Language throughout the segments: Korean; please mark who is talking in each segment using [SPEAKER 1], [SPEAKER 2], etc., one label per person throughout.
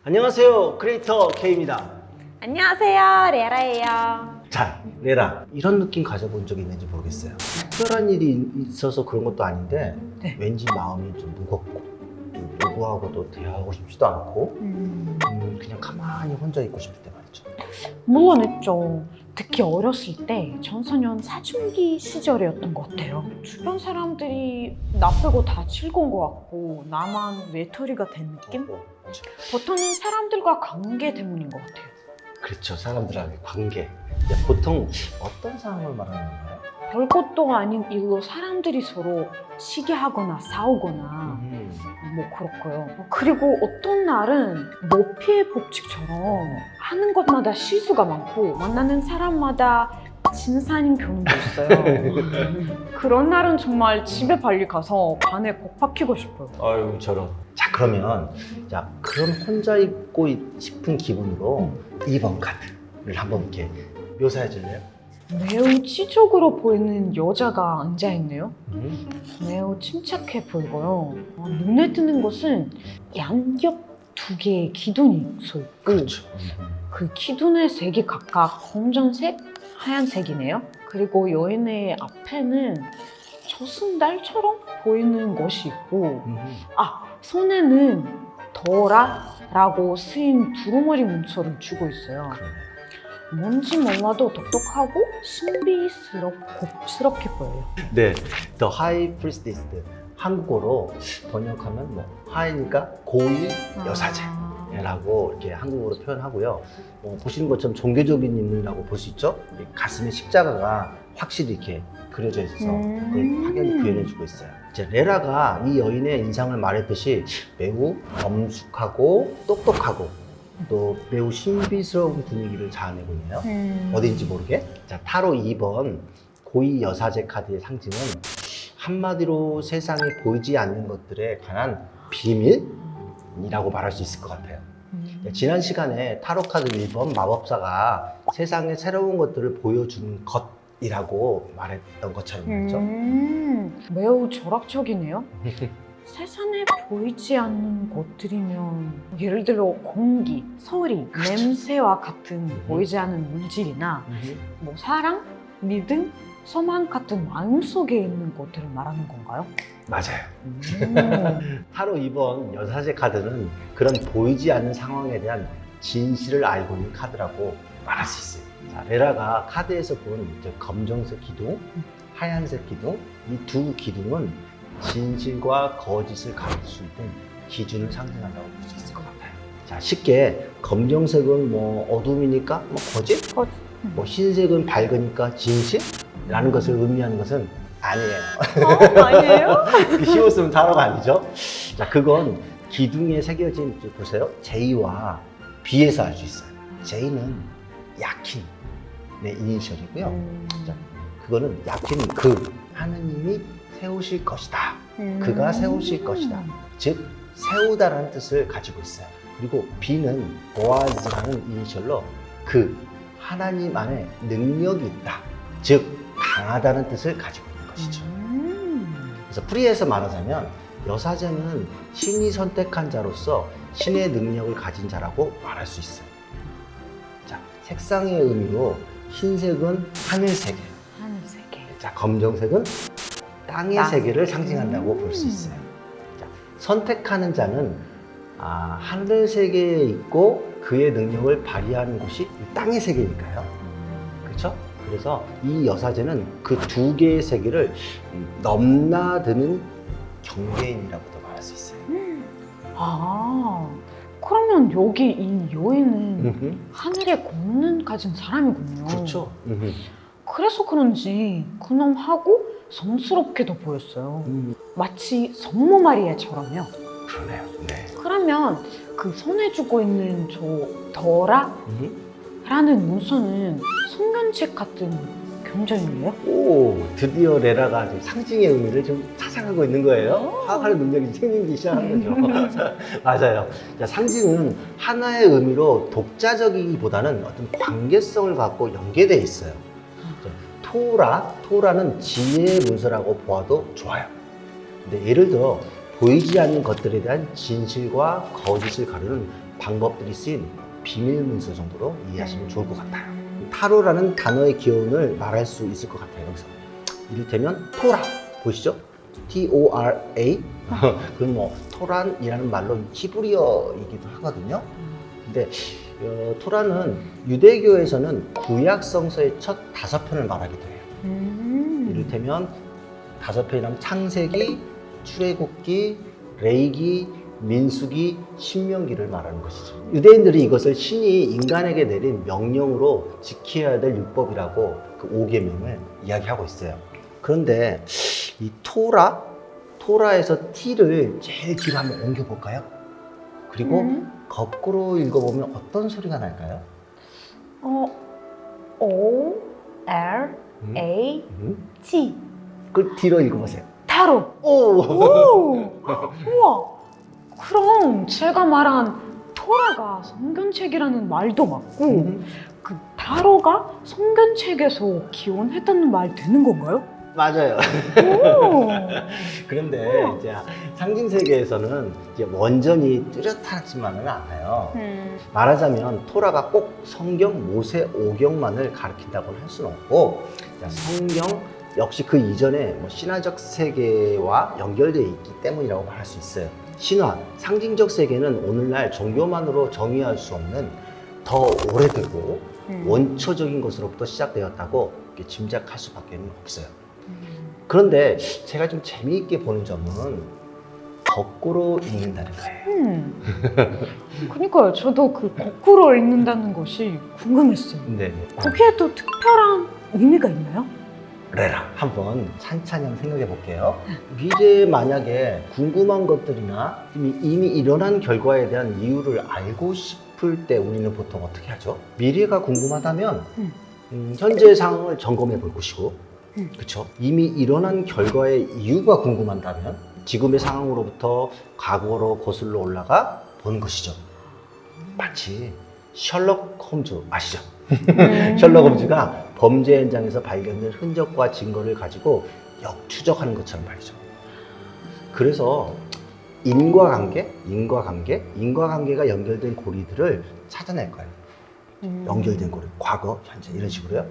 [SPEAKER 1] 안녕하세요, 크리에이터 K입니다.
[SPEAKER 2] 안녕하세요, 레라예요.
[SPEAKER 1] 자, 레라, 이런 느낌 가져본 적 있는지 모르겠어요. 특별한 일이 있어서 그런 것도 아닌데
[SPEAKER 2] 네.
[SPEAKER 1] 왠지 마음이 좀 무겁고 누구하고도 대화하고 싶지도 않고 그냥 가만히 혼자 있고 싶을 때 말이죠.
[SPEAKER 2] 물론 했죠. 특히 어렸을 때 청소년 사춘기 시절이었던 것 같아요. 주변 사람들이 나 빼고 다 즐거운 것 같고 나만 외톨이가 된 느낌?
[SPEAKER 1] 그렇죠.
[SPEAKER 2] 보통은 사람들과 관계 때문인 것 같아요.
[SPEAKER 1] 그렇죠, 사람들하고의 관계. 보통 어떤 상황을 말하는 건가요?
[SPEAKER 2] 별것도 아닌 일로 사람들이 서로 시기하거나 싸우거나 뭐 그렇고요. 그리고 어떤 날은 뭐 피해 법칙처럼 하는 것마다 실수가 많고 만나는 사람마다 진상인 경우도 있어요. 그런 날은 정말 집에 빨리 가서 반에 꼭 박히고 싶어요.
[SPEAKER 1] 아유, 저런. 자, 그러면 그런 혼자 있고 싶은 기분으로 2번 카드를 한번 이렇게 묘사해 줄래요?
[SPEAKER 2] 매우 지적으로 보이는 여자가 앉아있네요. 매우 침착해 보이고요. 눈에 띄는 것은 양옆 두 개의 기둥이 서 있고
[SPEAKER 1] 그렇죠.
[SPEAKER 2] 그 기둥의 색이 각각 검정색, 하얀색이네요. 그리고 여인의 앞에는 저승달처럼 보이는 것이 있고 손에는 더라라고 쓰인 두루마리 문서를 쥐고 있어요. 뭔지 몰라도 똑똑하고 신비스럽게 보여요.
[SPEAKER 1] 네, The High Priestess. 한국어로 번역하면 하이니까 고위 여사제라고 이렇게 한국어로 표현하고요. 보시는 것처럼 종교적인 인물이라고 볼 수 있죠. 가슴에 십자가가 확실히 이렇게 그려져 있어서 그걸 확연히 구현해주고 있어요. 이제 레라가 이 여인의 인상을 말했듯이 매우 엄숙하고 똑똑하고 또 매우 신비스러운 분위기를 자아내고 있네요. 어딘지 모르게. 자, 타로 2번 고위 여사제 카드의 상징은 한마디로 세상에 보이지 않는 것들에 관한 비밀이라고 말할 수 있을 것 같아요. 지난 시간에 타로 카드 1번 마법사가 세상에 새로운 것들을 보여주는 것이라고 말했던 것처럼 말이죠.
[SPEAKER 2] 매우 철학적이네요. 세상에 보이지 않는 것들이면 예를 들어 공기, 소리, 냄새와 같은 보이지 않는 물질이나 뭐 사랑, 믿음, 소망 같은 마음속에 있는 것들을 말하는 건가요?
[SPEAKER 1] 맞아요. 타로 2번 여사제 카드는 그런 보이지 않는 상황에 대한 진실을 알고 있는 카드라고 말할 수 있어요. 자, 레라가 카드에서 본 검정색 기둥, 하얀색 기둥, 이 두 기둥은 진실과 거짓을 가릴 수 있는 기준을 상징한다고 볼 수 있을 것 같아요. 자, 쉽게 검정색은 어둠이니까 거짓? 흰색은 밝으니까 진실이라는 것을 의미하는 것은 아니에요.
[SPEAKER 2] 아니에요?
[SPEAKER 1] 쉬웠으면 타로가 아니죠. 자, 그건 기둥에 새겨진, 보세요. J와 B에서 알 수 있어요. J는 야킨의 이니셜이고요. 자, 그거는 야킨은 하느님이 세우실 것이다. 그가 세우실 것이다. 즉, 세우다라는 뜻을 가지고 있어요. 그리고 B는 보아즈라는 이니셜로 하나님 안에 능력이 있다. 즉, 강하다는 뜻을 가지고 있는 것이죠. 그래서 프리에서 말하자면 여사제는 신이 선택한 자로서 신의 능력을 가진 자라고 말할 수 있어요. 자, 색상의 의미로 흰색은 하늘세계, 자, 검정색은 땅의 세계를 상징한다고 볼 수 있어요. 자, 선택하는 자는 하늘 세계에 있고 그의 능력을 발휘하는 곳이 땅의 세계니까요. 그렇죠? 그래서 이 여사제는 그 두 개의 세계를 넘나드는 경계인이라고도 말할 수 있어요.
[SPEAKER 2] 그러면 여기 이 여인은 하늘의 권능 가진 사람이군요.
[SPEAKER 1] 그렇죠.
[SPEAKER 2] 그래서 그런지 근엄하고 성스럽게도 보였어요. 마치 성모 마리아처럼요.
[SPEAKER 1] 그러네요. 네.
[SPEAKER 2] 그러면 그 손에 쥐고 있는 저 더라라는 문서는 성경책 같은 경전이에요?
[SPEAKER 1] 오, 드디어 레라가 지금 상징의 의미를 좀 찾아가고 있는 거예요. 파악하는 능력이 생기기 시작한 거죠. 맞아요. 자, 상징은 하나의 의미로 독자적이기보다는 어떤 관계성을 갖고 연계되어 있어요. 토라는 지혜의 문서라고 보아도 좋아요. 근데 예를 들어 보이지 않는 것들에 대한 진실과 거짓을 가르는 방법들이 쓰인 비밀 문서 정도로 이해하시면 좋을 것 같아요. 타로라는 단어의 기원을 말할 수 있을 것 같아요. 여기서 이를테면 토라 보이시죠? T-O-R-A 그럼 뭐 토란이라는 말로 히브리어이기도 하거든요. 근데 토라는 유대교에서는 구약 성서의 첫 5편을 말하기도 해요. 이를테면 5편이라면 창세기, 출애굽기, 레위기, 민수기, 신명기를 말하는 것이죠. 유대인들이 이것을 신이 인간에게 내린 명령으로 지켜야 될 율법이라고 그 5계명을 이야기하고 있어요. 그런데 이 토라에서 T를 제일 뒤로 한번 옮겨볼까요? 그리고 거꾸로 읽어보면 어떤 소리가 날까요?
[SPEAKER 2] O R A T.
[SPEAKER 1] 그 뒤로 읽어보세요.
[SPEAKER 2] 타로.
[SPEAKER 1] 오!
[SPEAKER 2] 우와. 그럼 제가 말한 토라가 성경책이라는 말도 맞고 그 타로가 성경책에서 기원했다는 말 되는 건가요?
[SPEAKER 1] 맞아요.
[SPEAKER 2] 오.
[SPEAKER 1] 그런데 이제 상징 세계에서는 이제 원전이 뚜렷하지만은 않아요. 말하자면 토라가 꼭 성경 모세 오경만을 가리킨다고는 할 수는 없고 성경 역시 그 이전에 뭐 신화적 세계와 연결되어 있기 때문이라고 말할 수 있어요. 신화, 상징적 세계는 오늘날 종교만으로 정의할 수 없는 더 오래되고 원초적인 것으로부터 시작되었다고 이렇게 짐작할 수밖에 없어요. 그런데 제가 좀 재미있게 보는 점은 거꾸로 읽는다는 거예요.
[SPEAKER 2] 그러니까요. 저도 그 거꾸로 읽는다는 것이 궁금했어요.
[SPEAKER 1] 네.
[SPEAKER 2] 거기에도 특별한 의미가 있나요?
[SPEAKER 1] 레라 한번 찬찬히 한번 생각해 볼게요. 미래에 만약에 궁금한 것들이나 이미 일어난 결과에 대한 이유를 알고 싶을 때 우리는 보통 어떻게 하죠? 미래가 궁금하다면 현재 상황을 점검해 볼 것이고 그렇죠? 이미 일어난 결과의 이유가 궁금하다면 지금의 상황으로부터 과거로 거슬러 올라가 보는 것이죠. 마치 셜록 홈즈 아시죠? 셜록 홈즈가 범죄 현장에서 발견된 흔적과 증거를 가지고 역추적하는 것처럼 말이죠. 그래서 인과관계가 연결된 고리들을 찾아낼 거예요. 연결된 고리, 과거, 현재 이런 식으로요.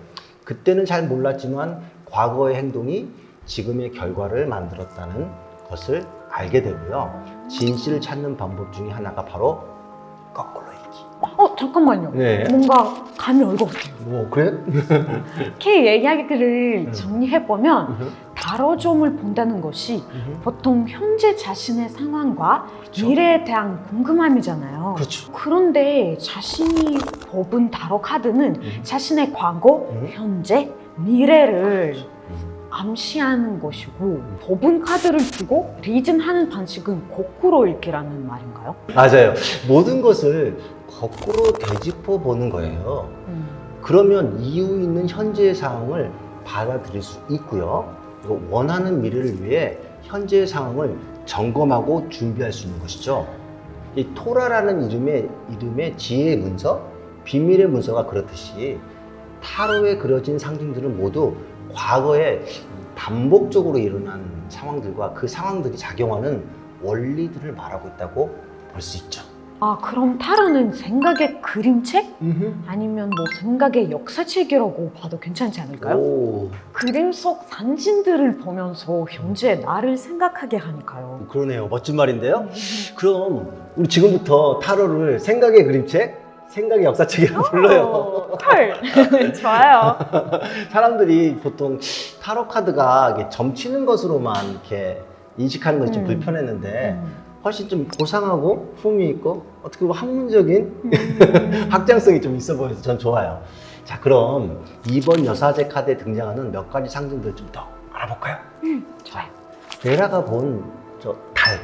[SPEAKER 1] 그때는 잘 몰랐지만 과거의 행동이 지금의 결과를 만들었다는 것을 알게 되고요. 진실을 찾는 방법 중에 하나가 바로 거꾸로 읽기.
[SPEAKER 2] 잠깐만요.
[SPEAKER 1] 네.
[SPEAKER 2] 뭔가 감이 올 것 같아요.
[SPEAKER 1] 뭐 그래?
[SPEAKER 2] 이렇게 이야기를 정리해보면 다뤄점을 본다는 것이 보통 현재 자신의 상황과
[SPEAKER 1] 그렇죠.
[SPEAKER 2] 미래에 대한 궁금함이잖아요.
[SPEAKER 1] 그렇죠.
[SPEAKER 2] 그런데 자신이 뽑은 다뤄 카드는 자신의 과거, 현재, 미래를 암시하는 것이고 뽑은 카드를 두고 리즌하는 방식은 거꾸로 읽기라는 말인가요?
[SPEAKER 1] 맞아요. 모든 것을 거꾸로 되짚어 보는 거예요. 그러면 이유 있는 현재의 상황을 받아들일 수 있고요. 그리고 원하는 미래를 위해 현재의 상황을 점검하고 준비할 수 있는 것이죠. 이 토라라는 이름의 지혜의 문서, 비밀의 문서가 그렇듯이 타로에 그려진 상징들은 모두 과거에 반복적으로 일어난 상황들과 그 상황들이 작용하는 원리들을 말하고 있다고 볼 수 있죠.
[SPEAKER 2] 그럼 타로는 생각의 그림책? 아니면 뭐 생각의 역사책이라고 봐도 괜찮지 않을까요?
[SPEAKER 1] 오,
[SPEAKER 2] 그림 속 상징들을 보면서 현재 나를 생각하게 하니까요.
[SPEAKER 1] 그러네요. 멋진 말인데요. 그럼 우리 지금부터 타로를 생각의 그림책, 생각의 역사책이라고 불러요.
[SPEAKER 2] 헐, 좋아요.
[SPEAKER 1] 사람들이 보통 타로 카드가 이게 점치는 것으로만 이렇게 인식하는 것이 좀 불편했는데 훨씬 좀 고상하고 품위 있고 어떻게 보면 학문적인 확장성이 좀 있어 보여서 전 좋아요. 자, 그럼 이번 여사제 카드에 등장하는 몇 가지 상징들 좀 더 알아볼까요?
[SPEAKER 2] 좋아요.
[SPEAKER 1] 베라가 본 저 달,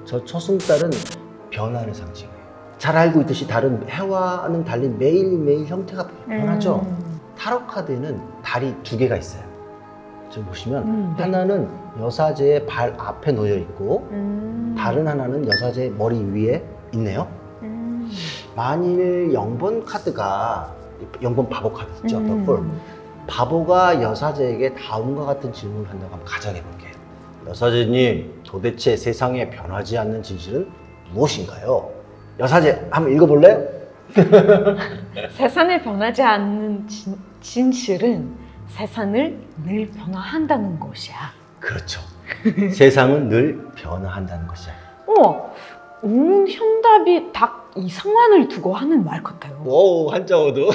[SPEAKER 1] 저 초승달은 변화의 상징이에요. 잘 알고 있듯이 달은 해와는 달리 매일매일 형태가 변하죠. 타로 카드에는 달이 2개가 있어요. 지금 보시면
[SPEAKER 2] 네.
[SPEAKER 1] 하나는 여사제의 발 앞에 놓여 있고 다른 하나는 여사제의 머리 위에 있네요. 만일 0번 카드가 0번 바보 카드 있죠. The Fool. 바보가 여사제에게 다음과 같은 질문을 한다고 한번 가정해 볼게요. 여사제님, 도대체 세상에 변하지 않는 진실은 무엇인가요? 여사제 한번 읽어볼래요?
[SPEAKER 2] 세상을 변하지 않는 진실은 세상을 늘 변화한다는 것이야.
[SPEAKER 1] 그렇죠. 세상은 늘 변화한다는 것이야.
[SPEAKER 2] 현답이 딱 이 상황을 두고 하는 말 같아요.
[SPEAKER 1] 오, 한자어도.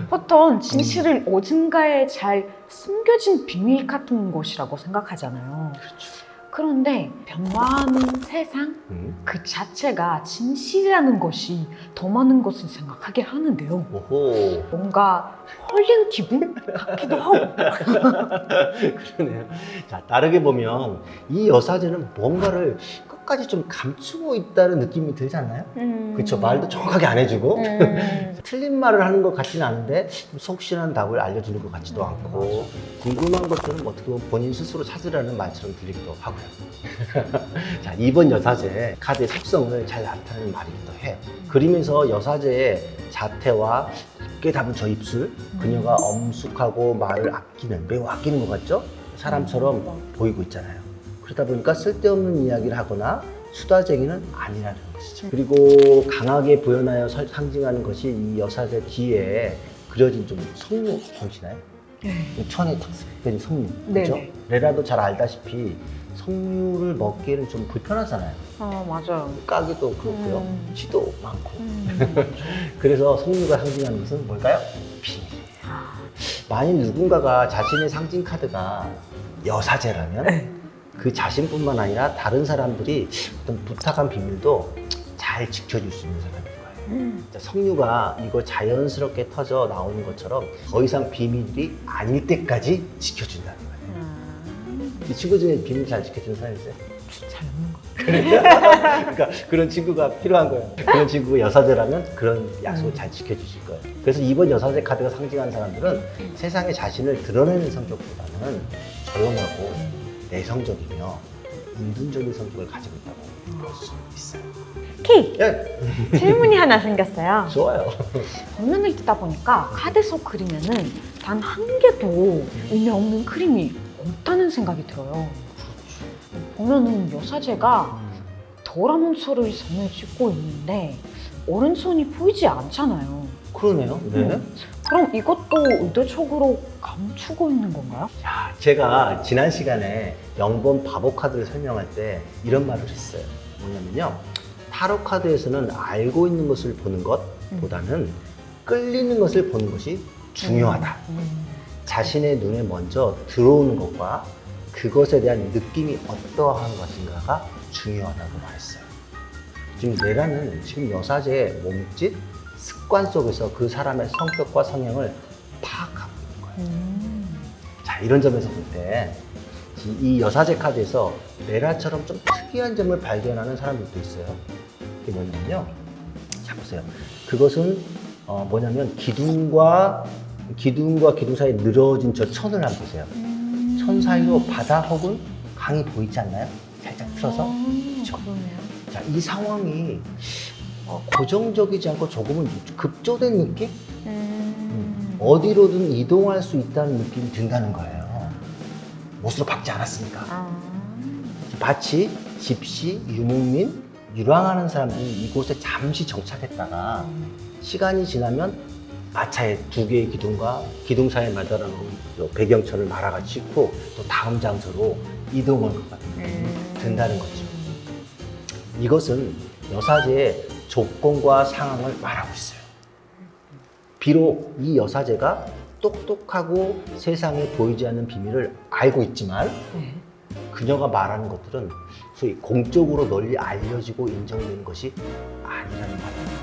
[SPEAKER 2] 보통 진실을 어딘가에 잘 숨겨진 비밀 같은 것이라고 생각하잖아요.
[SPEAKER 1] 그렇죠.
[SPEAKER 2] 그런데 변화하는 세상 그 자체가 진실이라는 것이 더 많은 것을 생각하게 하는데요.
[SPEAKER 1] 오호.
[SPEAKER 2] 뭔가 홀린 기분 같기도 하고.
[SPEAKER 1] 그러네요. 자, 다르게 보면 이 여사제는 뭔가를 끝까지 좀 감추고 있다는 느낌이 들지 않나요? 그렇죠. 말도 정확하게 안 해주고 틀린 말을 하는 것 같지는 않은데 좀 속신한 답을 알려주는 것 같지도 않고 궁금한 것들은 어떻게 보면 본인 스스로 찾으라는 말처럼 들리기도 하고요. 자, 2번 여사제 카드의 속성을 잘 나타내는 말이기도 해요. 그림에서 여사제의 자태와 깊게 담은 저 입술, 그녀가 엄숙하고 말을 아끼는, 매우 아끼는 것 같죠? 사람처럼 보이고 있잖아요. 그러다 보니까 쓸데없는 이야기를 하거나 수다쟁이는 아니라는 것이죠. 그리고 강하게 부연하여 상징하는 것이 이 여사제 뒤에 그려진 좀 석류 보이시나요? 천에 탁 그려진 석류, 그렇죠? 레라도 잘 알다시피 석류를 먹기에는 좀 불편하잖아요.
[SPEAKER 2] 맞아요.
[SPEAKER 1] 까기도 그렇고요. 쥐도 많고. 그래서 석류가 상징하는 것은 뭘까요? 비밀이에요. 만약 누군가가 자신의 상징 카드가 여사제라면 그 자신뿐만 아니라 다른 사람들이 어떤 부탁한 비밀도 잘 지켜줄 수 있는 사람인 거예요. 석류가 이거 자연스럽게 터져 나오는 것처럼 더 이상 비밀이 아닐 때까지 지켜준다는 거예요. 이 친구 중에 비밀 잘 지켜주는 사람 있어요?
[SPEAKER 2] 잘 없는 거.
[SPEAKER 1] 그러니까 그런 친구가 필요한 거예요. 그런 친구가 여사제라면 그런 약속을 잘 지켜주실 거예요. 그래서 이번 여사제 카드가 상징하는 사람들은 세상에 자신을 드러내는 성격보다는 조용하고 내성적이며 인륜적인 성격을 가지고 있다고 볼 수 있어요.
[SPEAKER 2] K!
[SPEAKER 1] 예.
[SPEAKER 2] 질문이 하나 생겼어요.
[SPEAKER 1] 좋아요.
[SPEAKER 2] 본문을 듣다 보니까 카드 속 그림에는 단 한 개도 의미 없는 그림이 없다는 생각이 들어요. 보면은 여사제가 도라문서를 손에 쥐고 있는데 오른손이 보이지 않잖아요.
[SPEAKER 1] 그러네요. 네.
[SPEAKER 2] 그럼 이것도 의도적으로 감추고 있는 건가요?
[SPEAKER 1] 야, 제가 지난 시간에 0번 바보 카드를 설명할 때 이런 말을 했어요. 뭐냐면요. 타로 카드에서는 알고 있는 것을 보는 것보다는 끌리는 것을 보는 것이 중요하다. 자신의 눈에 먼저 들어오는 것과 그것에 대한 느낌이 어떠한 것인가가 중요하다고 말했어요. 지금 레라는 지금 여사제의 몸짓, 습관 속에서 그 사람의 성격과 성향을 파악하고 있는 거예요. 자, 이런 점에서 볼 때 이 여사제 카드에서 레라처럼 좀 특이한 점을 발견하는 사람들도 있어요. 그게 뭐냐면요. 자, 보세요. 그것은 뭐냐면 기둥과 기둥 사이에 늘어진 저 천을 한번 보세요. 천 사이로 바다 혹은 강이 보이지 않나요? 살짝 틀어서. 그렇죠?
[SPEAKER 2] 그러네요.
[SPEAKER 1] 자, 이 상황이 고정적이지 않고 조금은 급조된 느낌? 어디로든 이동할 수 있다는 느낌이 든다는 거예요. 못으로 박지 않았으니까. 마치 집시, 유목민, 유랑하는 사람들이 이곳에 잠시 정착했다가 시간이 지나면 마차의 두 개의 기둥과 기둥 사이에 마다라는 배경천을 말아가 싣고 또 다음 장소로 이동할 것 같은 느낌이 든다는 거죠. 이것은 여사제의 조건과 상황을 말하고 있어요. 비록 이 여사제가 똑똑하고 세상에 보이지 않는 비밀을 알고 있지만 그녀가 말하는 것들은 소위 공적으로 널리 알려지고 인정되는 것이 아니라는 말입니다.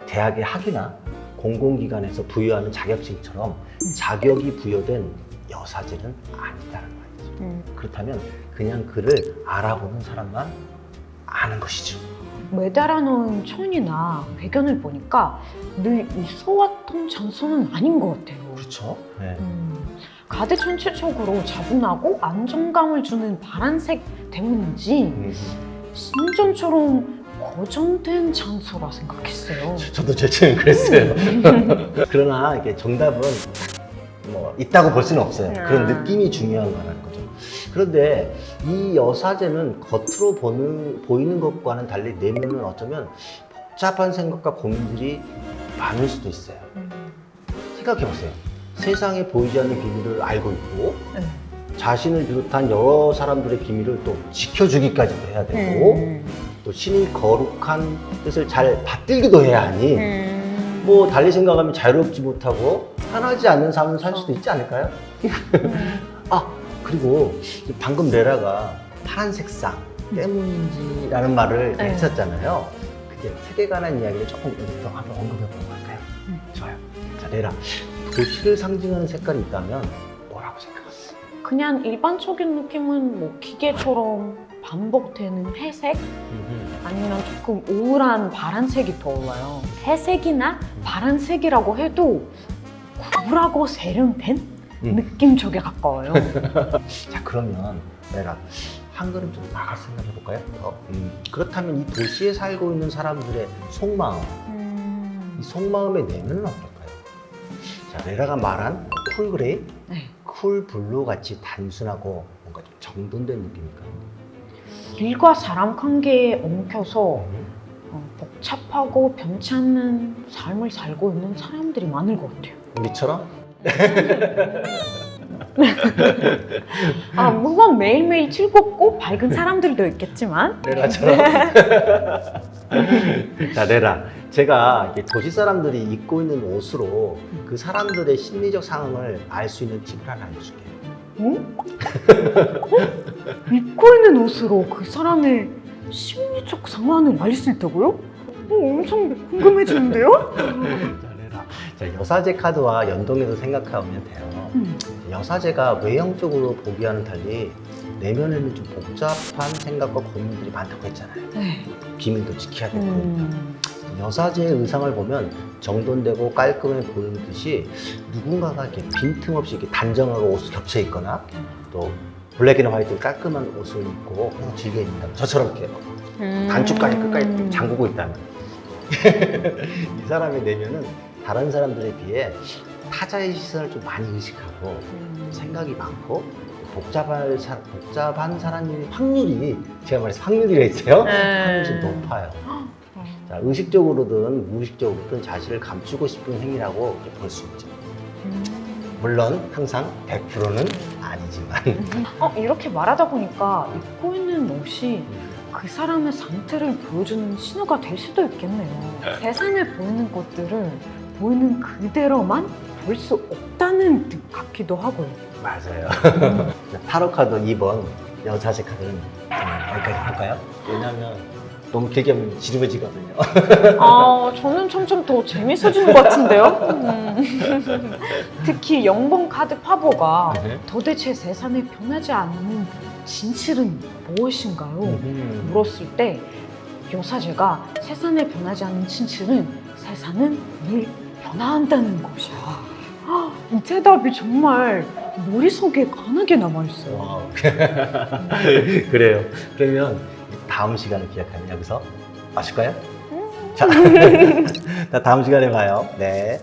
[SPEAKER 1] 대학의 학위나 공공기관에서 부여하는 자격증처럼 자격이 부여된 여사제는 아니다라는 말이죠. 그렇다면 그냥 그를 알아보는 사람만 아는 것이죠.
[SPEAKER 2] 매달아놓은 천이나 배경을 보니까 늘 있어왔던 장소는 아닌 것 같아요.
[SPEAKER 1] 그렇죠. 네.
[SPEAKER 2] 카드 전체적으로 차분하고 안정감을 주는 파란색 때문인지 신전처럼 고정된 장소라 생각했어요.
[SPEAKER 1] 저도 제 친구는 그랬어요. 그러나 이게 정답은 뭐 있다고 볼 수는 없어요. 그런 느낌이 중요한 거라는 거죠. 그런데 이 여사제는 겉으로 보이는 것과는 달리 내면은 어쩌면 복잡한 생각과 고민들이 많을 수도 있어요. 생각해보세요. 세상에 보이지 않는 비밀을 알고 있고 자신을 비롯한 여러 사람들의 비밀을 또 지켜주기까지도 해야 되고 또 신이 거룩한 뜻을 잘 받들기도 해야 하니 뭐 달리 생각하면 자유롭지 못하고 편하지 않는 삶을 살 수도 있지 않을까요? 아 그리고 방금 레라가 파란색 상 때문인지라는 말을 했었잖아요. 그게 색에 관한 이야기를 조금 더 한번 언급해 보는 걸까요? 좋아요. 자 레라, 도시를 상징하는 색깔이 있다면 뭐라고 생각하세요?
[SPEAKER 2] 그냥 일반적인 느낌은 뭐 기계처럼 반복되는 회색? 아니면 조금 우울한 파란색이 떠올라요. 회색이나 파란색이라고 해도 쿨하고 세련된 느낌 쪽에 가까워요.
[SPEAKER 1] 자 그러면 내가 한 걸음 좀 나갈 생각해 볼까요? 그렇다면 이 도시에 살고 있는 사람들의 속마음, 이 속마음의 내면은 어떨까요? 자 레라가 말한 쿨 그레이, 쿨 블루 같이 단순하고 뭔가 좀 정돈된 느낌일까요?
[SPEAKER 2] 일과 사람 관계에 엉켜서 복잡하고 변치 않는 삶을 살고 있는 사람들이 많은 것 같아요.
[SPEAKER 1] 우리처럼?
[SPEAKER 2] 아, 물론 매일매일 즐겁고 밝은 사람들도 있겠지만
[SPEAKER 1] 레라처럼? 자 레라, 제가 이렇게 도시 사람들이 입고 있는 옷으로 그 사람들의 심리적 상황을 알 수 있는 팁을 하나 알려줄게요.
[SPEAKER 2] 응? 입고 있는 옷으로 그 사람의 심리적 상황을 알 수 있다고요? 엄청 궁금해지는데요?
[SPEAKER 1] 자 레라, 자 여사제 카드와 연동해서 생각하면 돼요. 여사제가 외형적으로 보기와는 달리 내면에는 좀 복잡한 생각과 고민들이 많다고 했잖아요. 비밀도 지켜야 되고. 여사제의 의상을 보면 정돈되고 깔끔해 보이는 듯이 누군가가 이렇게 빈틈없이 이렇게 단정하고 옷을 겹쳐 입거나 또 블랙 앤 화이트 깔끔한 옷을 입고 그냥 즐겨 입는다. 저처럼 이렇게 단추까지 끝까지 잠그고 있다면 이 사람의 내면은 다른 사람들에 비해 타자의 시선을 좀 많이 의식하고 생각이 많고 복잡한 사람의 확률이 제가 말해서 확률이라 했어요. 확률이 좀 높아요. 자, 의식적으로든 무의식적으로든 자신을 감추고 싶은 행위라고 볼 수 있죠. 물론 항상 100%는 아니지만
[SPEAKER 2] 이렇게 말하다 보니까 입고 있는 옷이 그 사람의 상태를 보여주는 신호가 될 수도 있겠네요. 세상에 보이는 것들을 보이는 그대로만 볼 수 없다는 뜻 같기도 하고요.
[SPEAKER 1] 맞아요. 타로 카드 2번 여자제 카드는 여기까지 볼까요? 왜냐면 너무 길게 하면 지루해지거든요.
[SPEAKER 2] 저는 점점 더 재밌어지는 것 같은데요? 특히 0번 카드 파보가 도대체 세상에 변하지 않는 진실은 무엇인가요? 물었을 때 여사제가 세상에 변하지 않는 진실은 세상은 늘 변화한다는 것이야. 이 대답이 정말 머릿속에 강하게 남아있어요.
[SPEAKER 1] 그래요. 그러면 다음 시간을 기약하면 여기서 마실까요? 자, 다음 시간에 봐요. 네.